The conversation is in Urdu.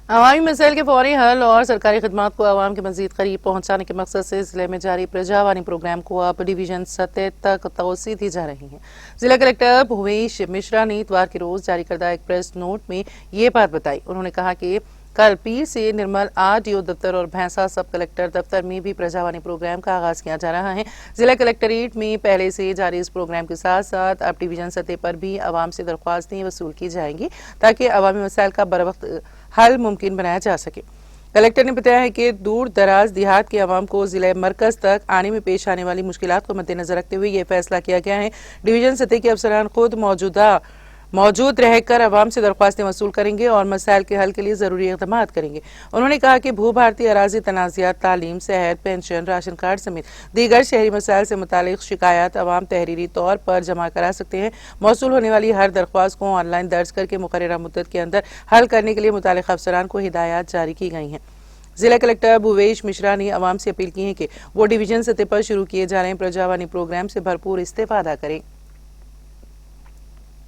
عوامی مسائل کے فوری حل اور سرکاری خدمات کو عوام کے مزید قریب پہنچانے کے مقصد سے ضلع میں جاری پرجاوانی پروگرام کو اب ڈویژن سطح تک توسیع دی جا رہی ہے۔ ضلع کلکٹر بھویش مشرا نے اتوار کے روز جاری کردہ ایک پریس نوٹ میں یہ بات بتائی۔ انہوں نے کہا کہ کل پیر سے نرمل RDO دفتر اور بھینسا سب کلکٹر دفتر میں بھی پرجاوانی پروگرام کا آغاز کیا جا رہا ہے۔ ضلع کلکٹریٹ میں پہلے سے جاری اس پروگرام کے ساتھ ساتھ اب ڈویژن سطح پر بھی عوام سے درخواستیں وصول کی جائیں گی تاکہ عوامی مسائل کا بروقت حل ممکن بنایا جا سکے۔ کلکٹر نے بتایا ہے کہ دور دراز دیہات کے عوام کو ضلع مرکز تک آنے میں پیش آنے والی مشکلات کو مد نظر رکھتے ہوئے یہ فیصلہ کیا گیا ہے۔ ڈویژن سطح کے افسران خود موجود رہ کر عوام سے درخواستیں وصول کریں گے اور مسائل کے حل کے لیے ضروری اقدامات کریں گے۔ انہوں نے کہا کہ بھو بھارتی اراضی تنازعات، تعلیم، صحت، پینشن، راشن کارڈ سمیت دیگر شہری مسائل سے متعلق شکایات عوام تحریری طور پر جمع کرا سکتے ہیں۔ موصول ہونے والی ہر درخواست کو آن لائن درج کر کے مقررہ مدت کے اندر حل کرنے کے لیے متعلقہ افسران کو ہدایات جاری کی گئی ہیں۔ ضلع کلکٹر بھویش مشرا نے عوام سے اپیل کی ہے کہ وہ ڈویژن سطح پر شروع کیے جا رہے پرجاوانی پروگرام سے بھرپور استفادہ کریں۔